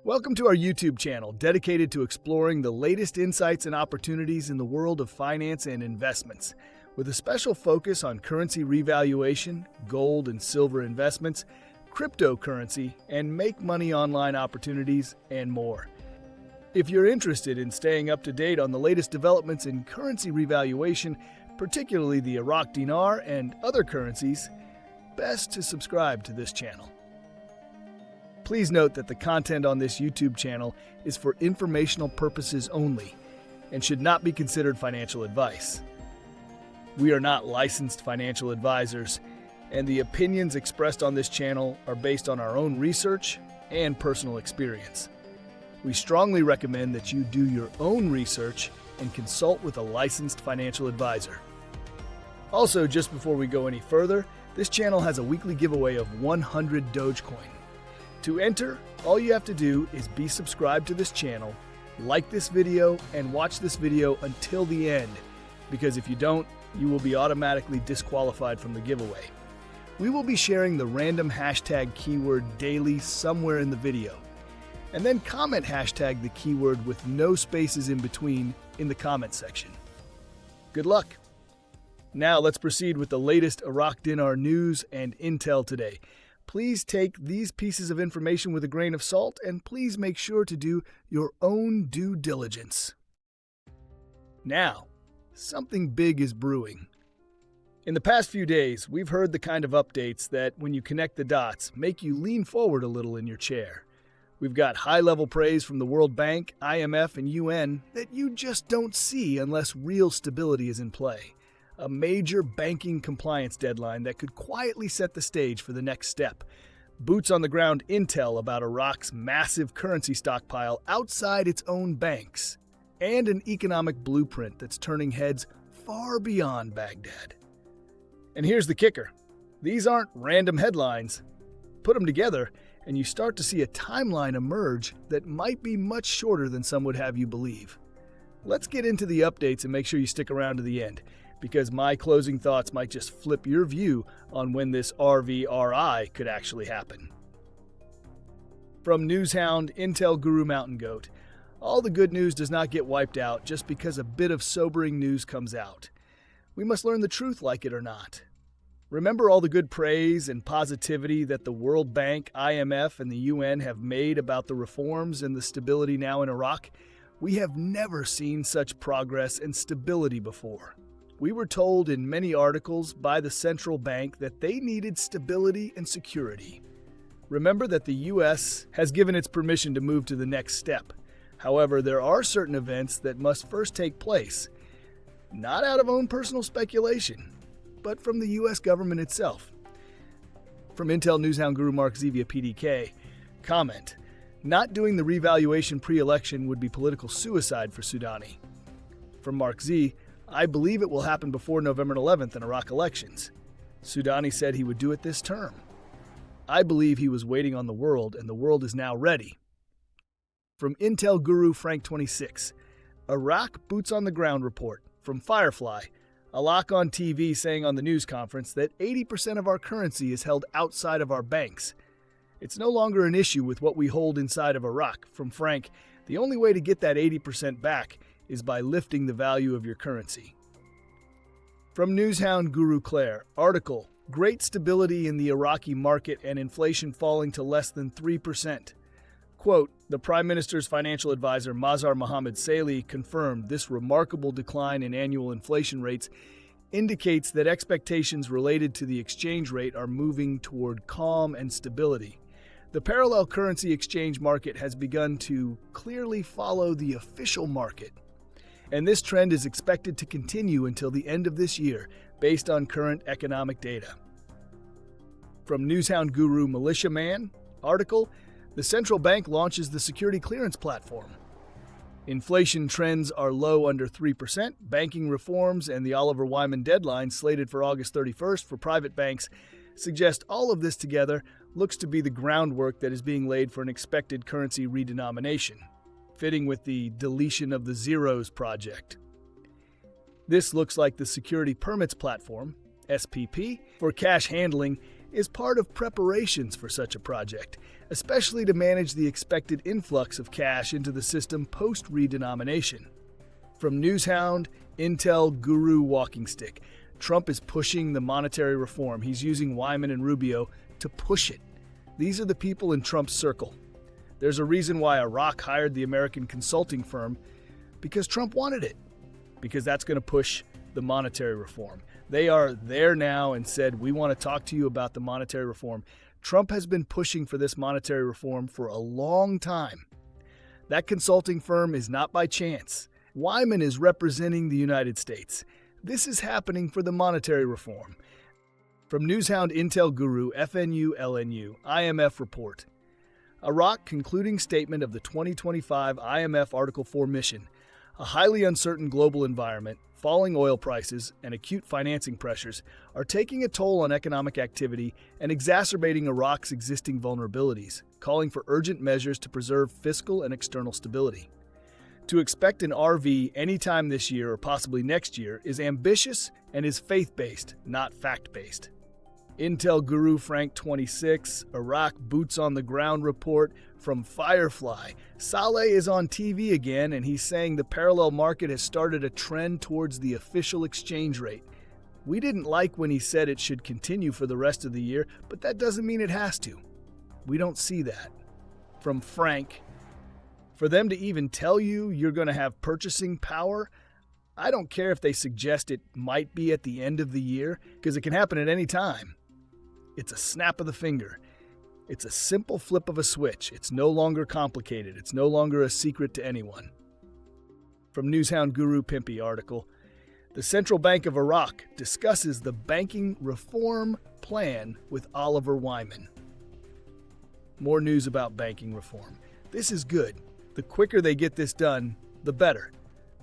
Welcome to our YouTube channel dedicated to exploring the latest insights and opportunities in the world of finance and investments, with a special focus on currency revaluation, gold and silver investments, cryptocurrency, and make money online opportunities, and more. If you're interested in staying up to date on the latest developments in currency revaluation, particularly the Iraqi dinar and other currencies, best to subscribe to this channel. Please note that the content on this YouTube channel is for informational purposes only and should not be considered financial advice. We are not licensed financial advisors, and the opinions expressed on this channel are based on our own research and personal experience. We strongly recommend that you do your own research and consult with a licensed financial advisor. Also, just before we go any further, this channel has a weekly giveaway of 100 Dogecoin. To enter, all you have to do is be subscribed to this channel, like this video, and watch this video until the end, because if you don't, you will be automatically disqualified from the giveaway. We will be sharing the random hashtag keyword daily somewhere in the video, and then comment hashtag the keyword with no spaces in between in the comment section. Good luck! Now let's proceed with the latest Iraqi dinar news and intel today. Please take these pieces of information with a grain of salt, and please make sure to do your own due diligence. Now, something big is brewing. In the past few days, we've heard the kind of updates that, when you connect the dots, make you lean forward a little in your chair. We've got high-level praise from the World Bank, IMF, and UN that you just don't see unless real stability is in play. A major banking compliance deadline that could quietly set the stage for the next step. Boots-on-the-ground intel about Iraq's massive currency stockpile outside its own banks. And an economic blueprint that's turning heads far beyond Baghdad. And here's the kicker. These aren't random headlines. Put them together, and you start to see a timeline emerge that might be much shorter than some would have you believe. Let's get into the updates and make sure you stick around to the end, because my closing thoughts might just flip your view on when this RVRI could actually happen. From Newshound, Intel Guru Mountain Goat, all the good news does not get wiped out just because a bit of sobering news comes out. We must learn the truth, like it or not. Remember all the good praise and positivity that the World Bank, IMF, and the UN have made about the reforms and the stability now in Iraq? We have never seen such progress and stability before. We were told in many articles by the central bank that they needed stability and security. Remember that the US has given its permission to move to the next step. However, there are certain events that must first take place, not out of own personal speculation, but from the US government itself. From Intel Newshound Guru MarkZ via PDK, comment, not doing the revaluation pre-election would be political suicide for Sudani. From MarkZ, I believe it will happen before November 11th in Iraq elections. Sudani said he would do it this term. I believe he was waiting on the world, and the world is now ready. From Intel Guru Frank 26, Iraq Boots on the Ground report. From Firefly, a lock on TV saying on the news conference that 80% of our currency is held outside of our banks. It's no longer an issue with what we hold inside of Iraq. From Frank, the only way to get that 80% back is by lifting the value of your currency. From Newshound Guru Clare, article, Great Stability in the Iraqi Market and Inflation Falling to Less than 3%. Quote, the Prime Minister's financial advisor Mazhar Mohammed Saleh confirmed this remarkable decline in annual inflation rates indicates that expectations related to the exchange rate are moving toward calm and stability. The parallel currency exchange market has begun to clearly follow the official market, and this trend is expected to continue until the end of this year, based on current economic data. From Newshound Guru Militia Man, article, the central bank launches the security clearance platform. Inflation trends are low under 3%, banking reforms and the Oliver Wyman deadline slated for August 31st for private banks suggest all of this together looks to be the groundwork that is being laid for an expected currency redenomination, fitting with the deletion of the zeros project. This looks like the Security Permits Platform, SPP, for cash handling is part of preparations for such a project, especially to manage the expected influx of cash into the system post-redenomination. From Newshound, Intel Guru Walkingstick, Trump is pushing the monetary reform. He's using Wyman and Rubio to push it. These are the people in Trump's circle. There's a reason why Iraq hired the American consulting firm, because Trump wanted it, because that's going to push the monetary reform. They are there now and said, we want to talk to you about the monetary reform. Trump has been pushing for this monetary reform for a long time. That consulting firm is not by chance. Wyman is representing the United States. This is happening for the monetary reform. From Newshound Intel Guru, FNU LNU, IMF report. Iraq concluding statement of the 2025 IMF Article 4 mission. A highly uncertain global environment, falling oil prices, and acute financing pressures are taking a toll on economic activity and exacerbating Iraq's existing vulnerabilities, calling for urgent measures to preserve fiscal and external stability. To expect an RV anytime this year or possibly next year is ambitious and is faith-based, not fact-based. Intel Guru Frank 26, Iraq Boots on the Ground report from Firefly. Saleh is on TV again, and he's saying the parallel market has started a trend towards the official exchange rate. We didn't like when he said it should continue for the rest of the year, but that doesn't mean it has to. We don't see that. From Frank, for them to even tell you you're going to have purchasing power, I don't care if they suggest it might be at the end of the year, because it can happen at any time. It's a snap of the finger. It's a simple flip of a switch. It's no longer complicated. It's no longer a secret to anyone. From Newshound Guru Pimpy article, the Central Bank of Iraq discusses the banking reform plan with Oliver Wyman. More news about banking reform. This is good. The quicker they get this done, the better.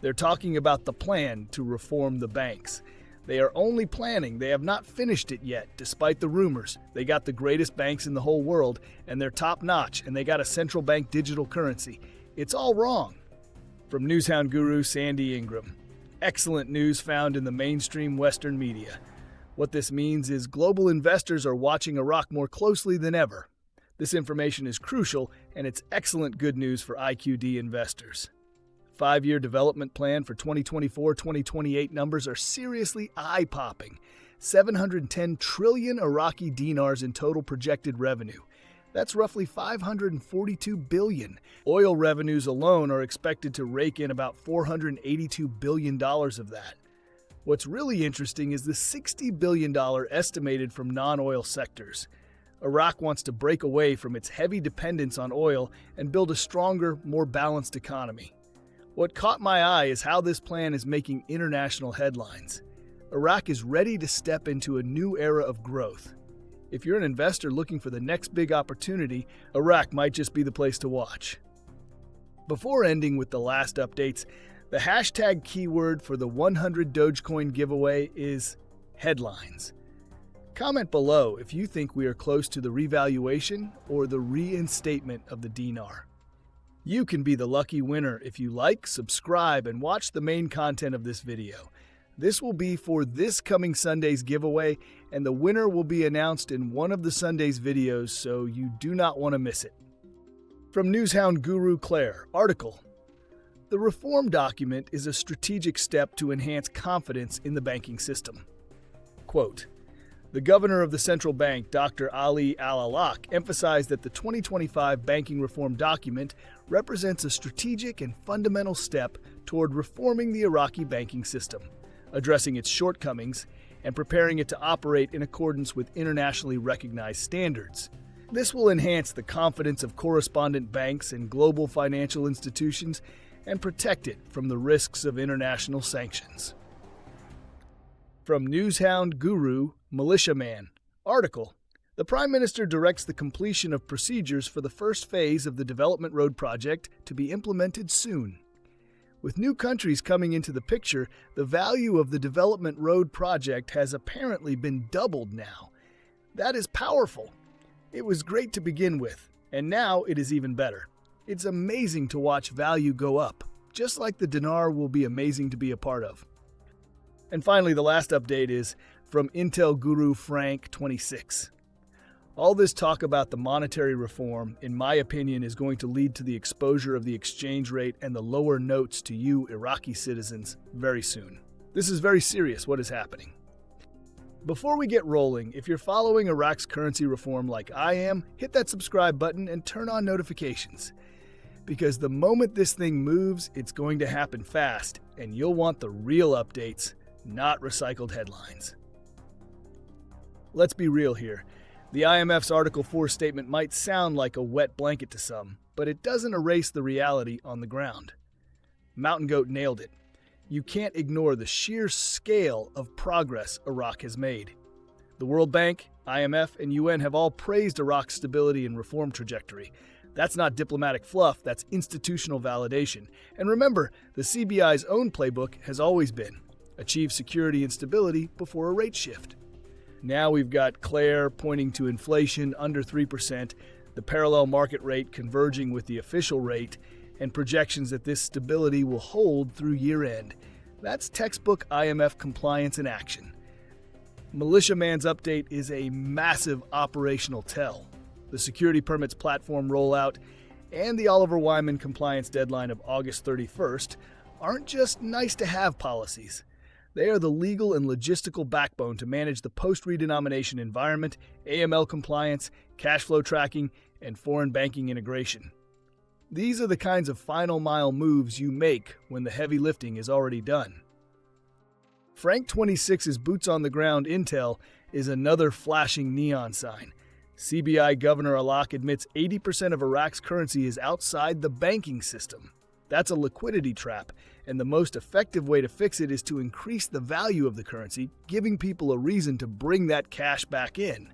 They're talking about the plan to reform the banks. They are only planning. They have not finished it yet, despite the rumors. They got the greatest banks in the whole world, and they're top-notch, and they got a central bank digital currency. It's all wrong. From Newshound Guru Sandy Ingram. Excellent news found in the mainstream Western media. What this means is global investors are watching Iraq more closely than ever. This information is crucial, and it's excellent good news for IQD investors. 5-year development plan for 2024-2028 numbers are seriously eye-popping. 710 trillion Iraqi dinars in total projected revenue. That's roughly $542 billion. Oil revenues alone are expected to rake in about $482 billion of that. What's really interesting is the $60 billion estimated from non-oil sectors. Iraq wants to break away from its heavy dependence on oil and build a stronger, more balanced economy. What caught my eye is how this plan is making international headlines. Iraq is ready to step into a new era of growth. If you're an investor looking for the next big opportunity, Iraq might just be the place to watch. Before ending with the last updates, the hashtag keyword for the 100 Dogecoin giveaway is headlines. Comment below if you think we are close to the revaluation or the reinstatement of the dinar. You can be the lucky winner if you like, subscribe, and watch the main content of this video. This will be for this coming Sunday's giveaway, and the winner will be announced in one of the Sunday's videos, so you do not want to miss it. From Newshound Guru Clare, article. The reform document is a strategic step to enhance confidence in the banking system. Quote, the governor of the central bank, Dr. Ali Al-Alaq, emphasized that the 2025 banking reform document represents a strategic and fundamental step toward reforming the Iraqi banking system, addressing its shortcomings, and preparing it to operate in accordance with internationally recognized standards. This will enhance the confidence of correspondent banks and global financial institutions and protect it from the risks of international sanctions. From Newshound Guru, Militia Man, article. The Prime Minister directs the completion of procedures for the first phase of the Development Road project to be implemented soon. With new countries coming into the picture, the value of the Development Road project has apparently been doubled now. That is powerful. It was great to begin with, and now it is even better. It's amazing to watch value go up, just like the dinar will be amazing to be a part of. And finally, the last update is from Intel Guru Frank 26. All this talk about the monetary reform, in my opinion, is going to lead to the exposure of the exchange rate and the lower notes to you Iraqi citizens very soon. This is very serious, what is happening. Before we get rolling, if you're following Iraq's currency reform like I am, hit that subscribe button and turn on notifications. Because the moment this thing moves, it's going to happen fast, and you'll want the real updates, not recycled headlines. Let's be real here. The IMF's Article 4 statement might sound like a wet blanket to some, but it doesn't erase the reality on the ground. Mountain Goat nailed it. You can't ignore the sheer scale of progress Iraq has made. The World Bank, IMF, and UN have all praised Iraq's stability and reform trajectory. That's not diplomatic fluff, that's institutional validation. And remember, the CBI's own playbook has always been achieve security and stability before a rate shift. Now we've got Clare pointing to inflation under 3%, the parallel market rate converging with the official rate, and projections that this stability will hold through year-end. That's textbook IMF compliance in action. Militia Man's update is a massive operational tell. The security permits platform rollout and the Oliver Wyman compliance deadline of August 31st aren't just nice-to-have policies. They are the legal and logistical backbone to manage the post-redenomination environment, AML compliance, cash flow tracking, and foreign banking integration. These are the kinds of final-mile moves you make when the heavy lifting is already done. Frank 26's boots-on-the-ground intel is another flashing neon sign. CBI Governor Alak admits 80% of Iraq's currency is outside the banking system. That's a liquidity trap, and the most effective way to fix it is to increase the value of the currency, giving people a reason to bring that cash back in.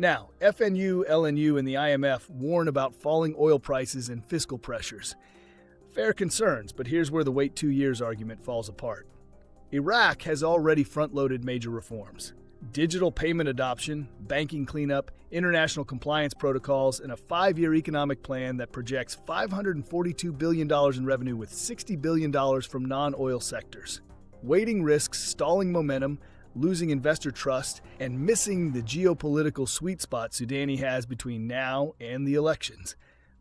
Now, FNU, LNU, and the IMF warn about falling oil prices and fiscal pressures. Fair concerns, but here's where the wait 2 years argument falls apart. Iraq has already front-loaded major reforms. Digital payment adoption, banking cleanup, international compliance protocols, and a 5-year economic plan that projects $542 billion in revenue with $60 billion from non-oil sectors. Waiting risks stalling momentum, losing investor trust, and missing the geopolitical sweet spot Sudani has between now and the elections.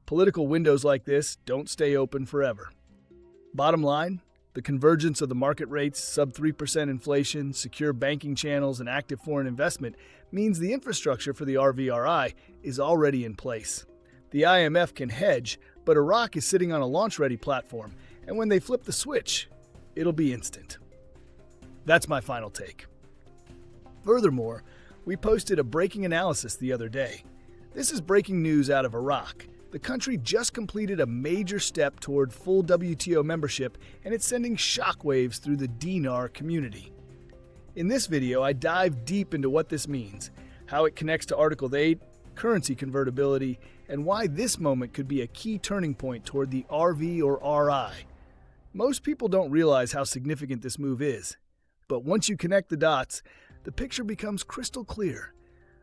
Political windows like this don't stay open forever. Bottom line, the convergence of the market rates, sub-3% inflation, secure banking channels, and active foreign investment means the infrastructure for the RVRI is already in place. The IMF can hedge, but Iraq is sitting on a launch-ready platform, and when they flip the switch, it'll be instant. That's my final take. Furthermore, we posted a breaking analysis the other day. This is breaking news out of Iraq. The country just completed a major step toward full WTO membership, and it's sending shockwaves through the Dinar community. In this video, I dive deep into what this means, how it connects to Article 8, currency convertibility, and why this moment could be a key turning point toward the RV or RI. Most people don't realize how significant this move is, but once you connect the dots, the picture becomes crystal clear.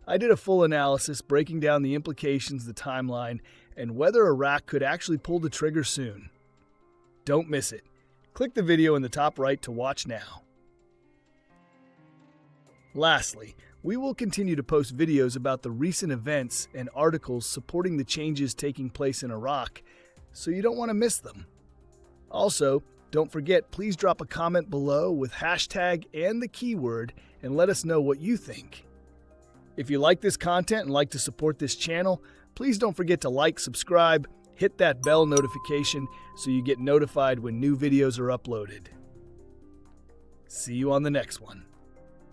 I did a full analysis breaking down the implications, the timeline, and whether Iraq could actually pull the trigger soon. Don't miss it. Click the video in the top right to watch now. Lastly, we will continue to post videos about the recent events and articles supporting the changes taking place in Iraq, so you don't want to miss them. Also, don't forget, please drop a comment below with hashtag and the keyword and let us know what you think. If you like this content and like to support this channel, please don't forget to like, subscribe, hit that bell notification so you get notified when new videos are uploaded. See you on the next one.